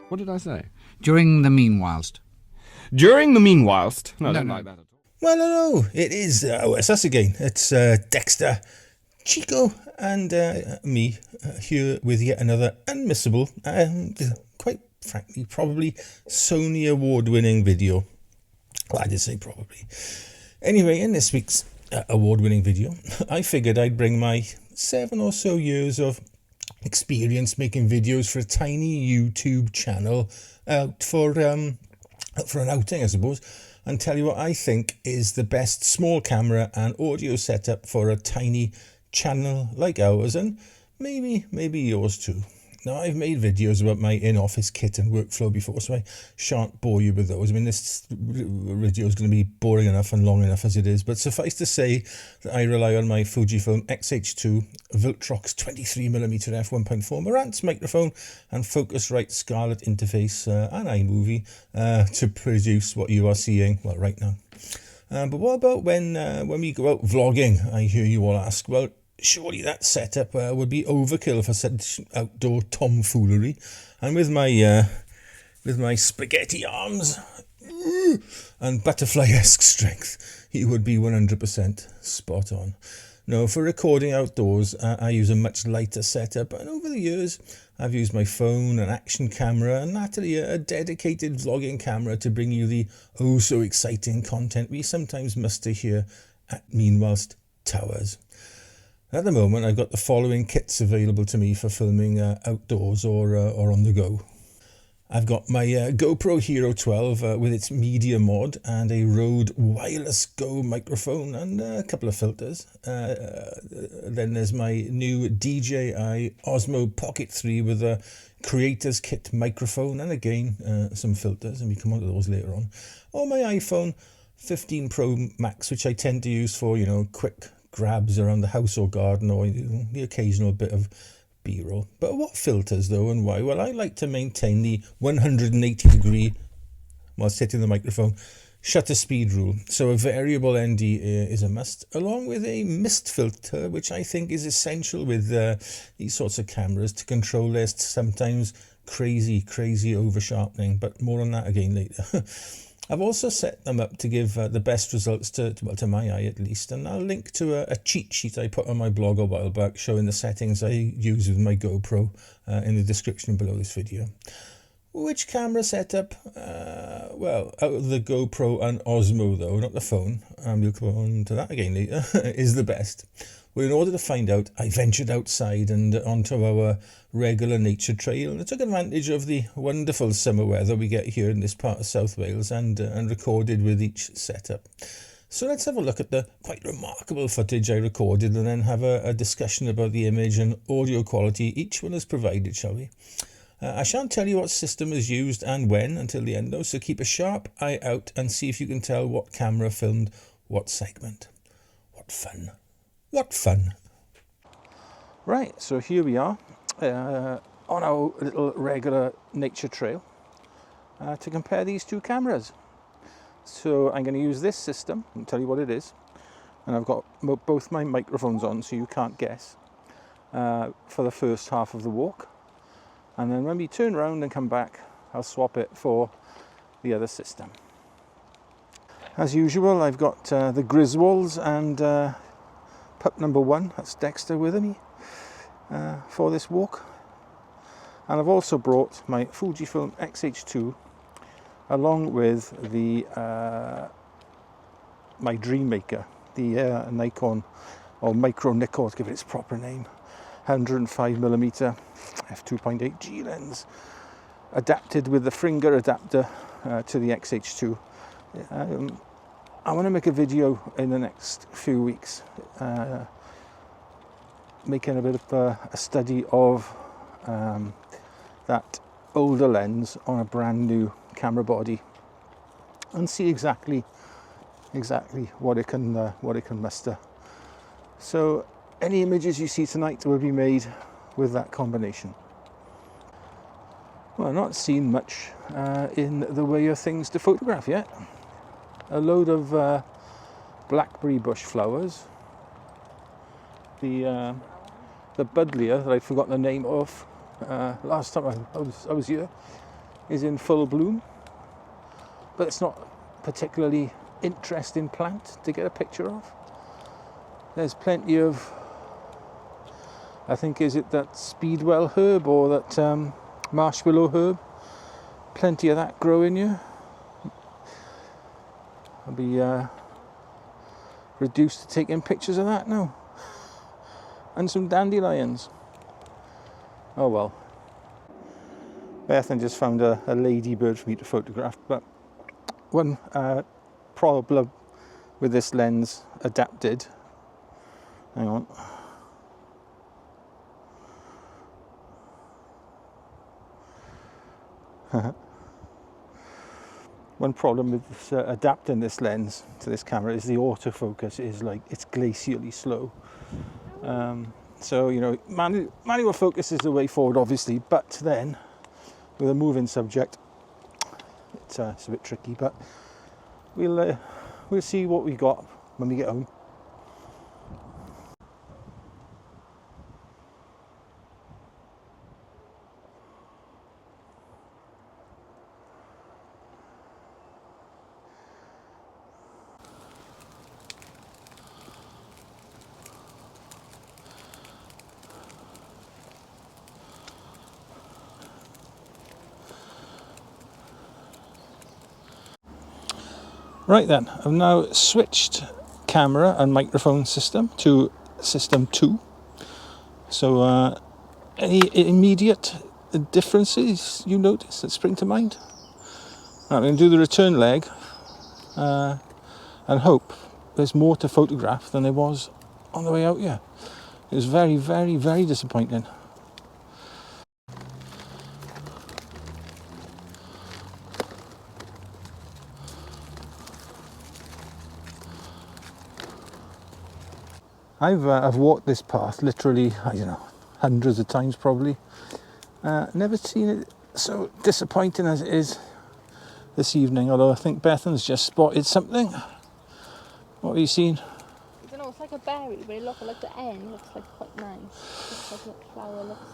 What did I say? During the meanwhilest. During the meanwhilest. No, I don't like that at all. Well, hello, it is it's us again. It's Dexter, Chico, and me here with yet another unmissable, quite frankly, probably Sony award-winning video. Well, I did say probably. Anyway, in this week's award-winning video, I figured I'd bring my 7 or so years of experience making videos for a tiny YouTube channel out for an outing, I suppose, and tell you what I think is the best small camera and audio setup for a tiny channel like ours, and maybe yours too. Now, I've made videos about my in-office kit and workflow before, so I shan't bore you with those. I mean, this video is going to be boring enough and long enough as it is, but suffice to say that I rely on my Fujifilm X-H2 Viltrox 23mm f1.4 Marantz microphone and Focusrite Scarlett interface and iMovie to produce what you are seeing, well, right now. But what about when we go out vlogging, I hear you all ask? Well, surely that setup would be overkill for such outdoor tomfoolery. And with my spaghetti arms and butterfly-esque strength, it would be 100% spot on. No, for recording outdoors, I use a much lighter setup, and over the years, I've used my phone, an action camera, and latterly a dedicated vlogging camera to bring you the oh-so-exciting content we sometimes muster here at Meanwhilest Towers. At the moment, I've got the following kits available to me for filming outdoors or on the go. I've got my GoPro Hero 12 with its media mod and a Rode Wireless Go microphone and a couple of filters. Then there's my new DJI Osmo Pocket 3 with a Creators Kit microphone and again some filters, and we come on to those later on. Or my iPhone 15 Pro Max, which I tend to use for, quick grabs around the house or garden, or the occasional bit of B-roll. But what filters though, and why? Well, I like to maintain the 180 degree, while sitting the microphone, shutter speed rule. So a variable ND is a must, along with a mist filter, which I think is essential with these sorts of cameras to control their sometimes crazy over sharpening. But more on that again later. I've also set them up to give the best results to my eye at least, and I'll link to a cheat sheet I put on my blog a while back showing the settings I use with my GoPro in the description below this video. Which camera setup? Well, out of the GoPro and Osmo though, not the phone, and we'll come on to that again later, is the best. Well, in order to find out, I ventured outside and onto our regular nature trail, and I took advantage of the wonderful summer weather we get here in this part of South Wales and recorded with each setup. So let's have a look at the quite remarkable footage I recorded and then have a discussion about the image and audio quality each one has provided, shall we? I shan't tell you what system is used and when until the end though, so keep a sharp eye out and see if you can tell what camera filmed what segment. What fun. What fun. Right, so here we are on our little regular nature trail to compare these two cameras. So I'm going to use this system and tell you what it is. And I've got both my microphones on so you can't guess for the first half of the walk. And then when we turn around and come back, I'll swap it for the other system. As usual, I've got the Griswolds and pup number 1, that's Dexter, with me for this walk. And I've also brought my Fujifilm X-H2 along with the my Dreammaker, the Nikon, or Micro Nikkor to give it its proper name, 105mm f2.8G lens, adapted with the Fringer adapter to the X-H2. I want to make a video in the next few weeks making a bit of a study of that older lens on a brand new camera body and see exactly what it can muster. So any images you see tonight will be made with that combination. Well, I've not seen much in the way of things to photograph yet. A load of blackberry bush flowers, the buddleia that I forgot the name of last time I was here, is in full bloom, but it's not a particularly interesting plant to get a picture of. There's plenty of, I think, is it that speedwell herb or that marshmallow herb? Plenty of that growing here. I'll be reduced to taking pictures of that now. And some dandelions. Oh well. Bethan just found a ladybird for me to photograph, but one problem with this lens adapted. Hang on. One problem with this, adapting this lens to this camera is the autofocus is like, it's glacially slow. So, you know, manual focus is the way forward, obviously, but then with a moving subject, it's a bit tricky, but we'll see what we got when we get home. Right then, I've now switched camera and microphone system to system 2. So any immediate differences you notice that spring to mind? I'm going to do the return leg and hope there's more to photograph than there was on the way out here. It was very, very, very disappointing. I've walked this path literally, I don't know, hundreds of times probably. Never seen it so disappointing as it is this evening, although I think Bethan's just spotted something. What have you seen? I don't know, it's like a berry, but it looks like the end looks like quite nice. Looks like a flower looks.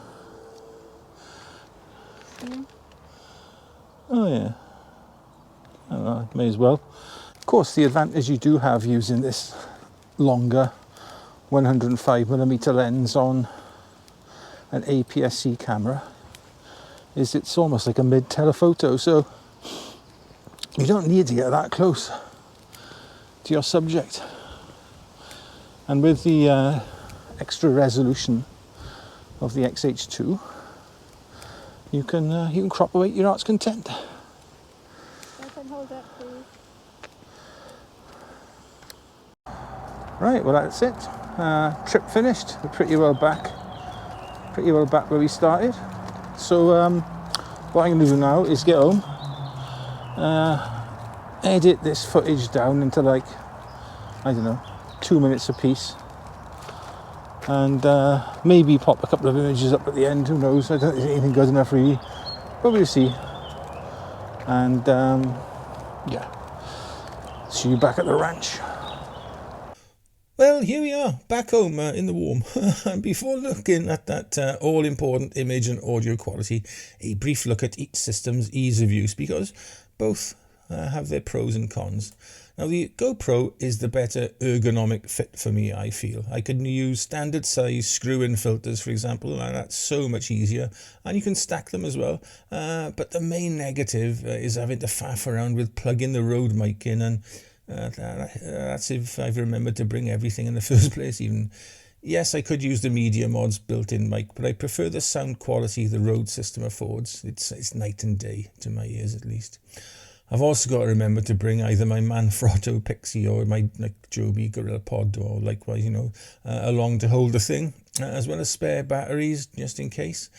Oh yeah. I don't know, may as well. Of course, the advantage you do have using this longer 105mm lens on an APS-C camera is it's almost like a mid-telephoto, so you don't need to get that close to your subject. And with the extra resolution of the XH2, you can crop away your heart's content. I can hold that, please. Right, well that's it. Trip finished. We're pretty well back where we started. So what I'm going to do now is get home, edit this footage down into like, I don't know, 2 minutes a piece, and maybe pop a couple of images up at the end. Who knows? I don't think anything good enough really, but we'll see. And yeah, see you back at the ranch. Well, here we are, back home in the warm. And before looking at that all-important image and audio quality, a brief look at each system's ease of use, because both have their pros and cons. Now, the GoPro is the better ergonomic fit for me, I feel. I can use standard size screw-in filters, for example, and that's so much easier. And you can stack them as well. But the main negative is having to faff around with plugging the Rode mic in, and that's if I've remembered to bring everything in the first place. Even yes, I could use the media mod's built-in mic, but I prefer the sound quality the Rode system affords. It's night and day to my ears, at least. I've also got to remember to bring either my Manfrotto Pixie or my Joby Gorilla Pod, or likewise, along to hold the thing, as well as spare batteries just in case.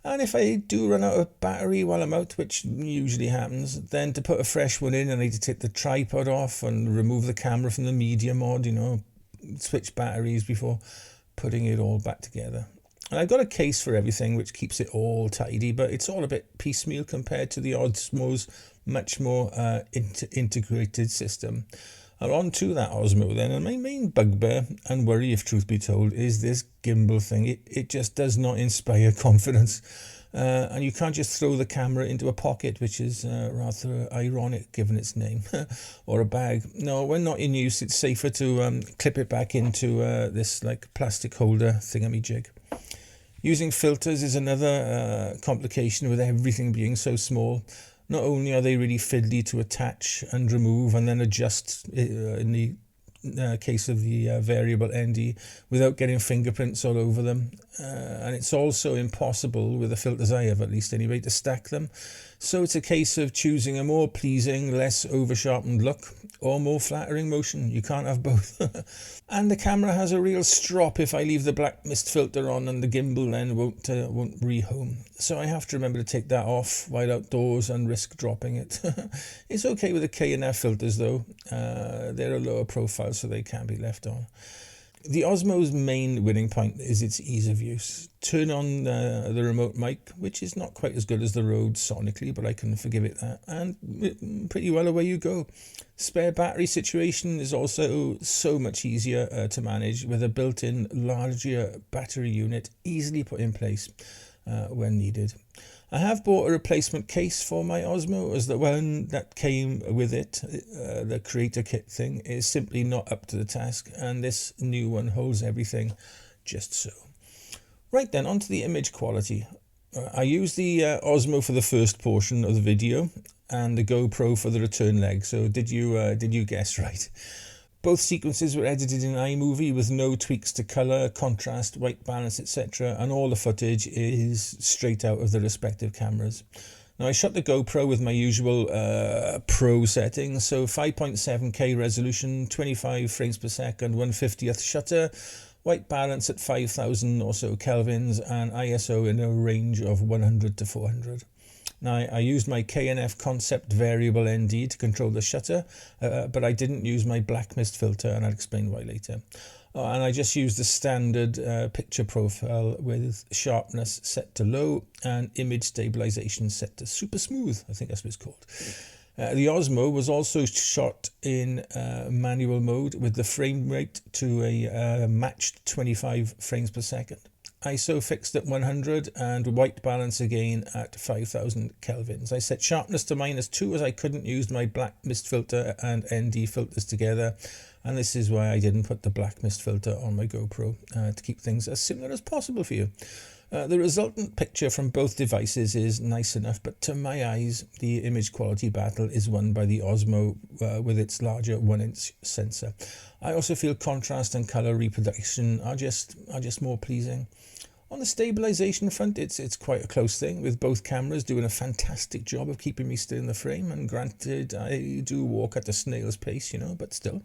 And if I do run out of battery while I'm out, which usually happens, then to put a fresh one in, I need to take the tripod off and remove the camera from the media mod, switch batteries before putting it all back together. And I've got a case for everything, which keeps it all tidy, but it's all a bit piecemeal compared to the Osmo's much more integrated system. And on to that Osmo then, and my main bugbear and worry, if truth be told, is this gimbal thing. It just does not inspire confidence. And you can't just throw the camera into a pocket, which is rather ironic given its name, or a bag. No, when not in use, it's safer to clip it back into this like plastic holder thingamajig. Using filters is another complication with everything being so small. Not only are they really fiddly to attach and remove and then adjust in the case of the variable ND without getting fingerprints all over them, and it's also impossible with the filters I have, at least anyway, to stack them. So it's a case of choosing a more pleasing, less over sharpened look or more flattering motion. You can't have both. And the camera has a real strop if I leave the black mist filter on, and the gimbal then won't rehome. So I have to remember to take that off while outdoors and risk dropping it. It's okay with the K&F filters though. They're a lower profile, so they can be left on. The Osmo's main winning point is its ease of use. Turn on the remote mic, which is not quite as good as the Rode sonically, but I can forgive it that, and pretty well away you go. Spare battery situation is also so much easier to manage with a built-in larger battery unit easily put in place when needed. I have bought a replacement case for my Osmo, as the one that came with it, the creator kit thing, is simply not up to the task, and this new one holds everything just so. Right then, on to the image quality. I used the Osmo for the first portion of the video and the GoPro for the return leg, so did you guess right? Both sequences were edited in iMovie with no tweaks to colour, contrast, white balance, etc. And all the footage is straight out of the respective cameras. Now I shot the GoPro with my usual pro settings, so 5.7K resolution, 25 frames per second, 1/50th shutter, white balance at 5000 or so kelvins, and ISO in a range of 100 to 400. Now, I used my K&F concept variable ND to control the shutter, but I didn't use my black mist filter, and I'll explain why later. And I just used the standard picture profile with sharpness set to low and image stabilization set to super smooth, I think that's what it's called. The Osmo was also shot in manual mode with the frame rate to a matched 25 frames per second. ISO fixed at 100 and white balance again at 5000 kelvins. I set sharpness to -2 as I couldn't use my black mist filter and ND filters together, and this is why I didn't put the black mist filter on my GoPro, to keep things as similar as possible for you. The resultant picture from both devices is nice enough, but to my eyes the image quality battle is won by the Osmo with its larger 1-inch sensor. I also feel contrast and colour reproduction are just more pleasing. On the stabilization front, it's quite a close thing, with both cameras doing a fantastic job of keeping me still in the frame, and granted I do walk at a snail's pace, but still.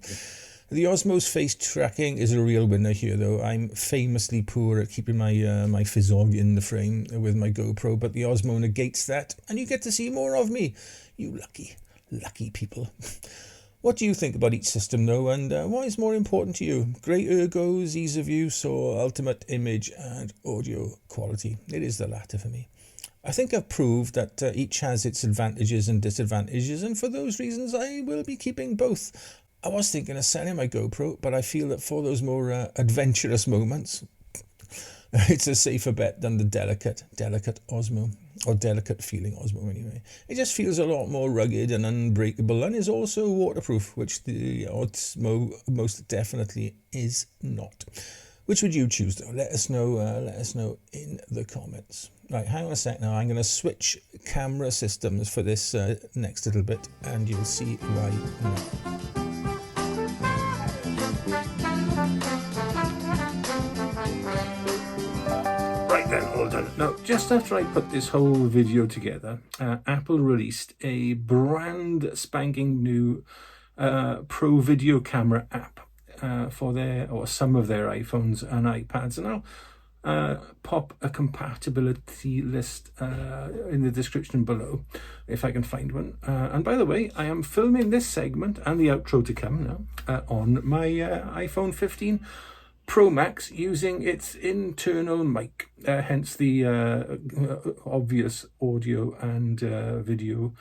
The Osmo's face tracking is a real winner here though. I'm famously poor at keeping my physog in the frame with my GoPro, but the Osmo negates that, and you get to see more of me. You lucky people. What do you think about each system though, and what is more important to you? Great ergos, ease of use, or ultimate image and audio quality? It is the latter for me. I think I've proved that each has its advantages and disadvantages, and for those reasons I will be keeping both. I was thinking of selling my GoPro, but I feel that for those more adventurous moments, it's a safer bet than the delicate Osmo, or delicate feeling Osmo anyway. It just feels a lot more rugged and unbreakable, and is also waterproof, which the Osmo most definitely is not. Which would you choose though? Let us know in the comments. Right, hang on a sec now. I'm going to switch camera systems for this next little bit, and you'll see why now. All done. Now, just after I put this whole video together, Apple released a brand spanking new pro video camera app for some of their iPhones and iPads, and I'll pop a compatibility list in the description below if I can find one. And by the way, I am filming this segment and the outro to come now on my iPhone 15 Pro Max using its internal mic, hence the obvious audio and video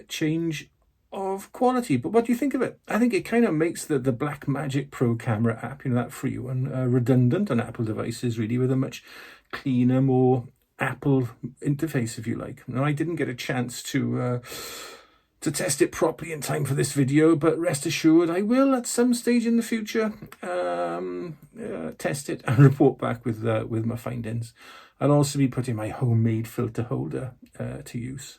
change of quality. But what do you think of it? I think it kind of makes the Blackmagic Pro camera app, that free one, redundant on Apple devices really, with a much cleaner, more Apple interface, if you like. Now, I didn't get a chance to test it properly in time for this video, but rest assured I will at some stage in the future test it and report back with my findings. I'll also be putting my homemade filter holder to use.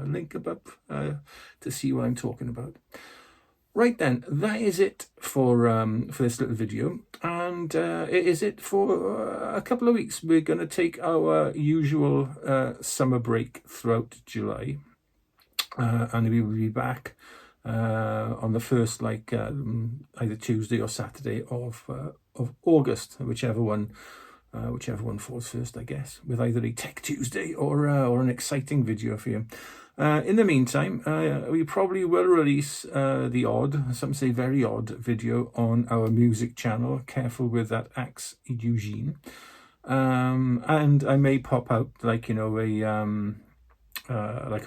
Link above to see what I'm talking about. Right then, that is it for this little video, and it is it for a couple of weeks. We're going to take our usual summer break throughout July, and we will be back on the first, either Tuesday or Saturday of August, whichever one falls first, I guess, with either a Tech Tuesday or an exciting video for you. In the meantime, we probably will release the odd, some say very odd, video on our music channel. Careful with that Axe Eugene. And I may pop out like a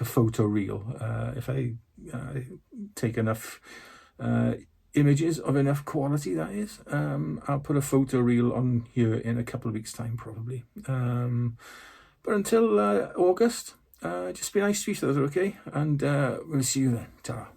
photo reel if I take enough images of enough quality, that is. I'll put a photo reel on here in a couple of weeks' time, probably. But until August, just be nice to each other, okay? And we'll see you then. Ta-ra.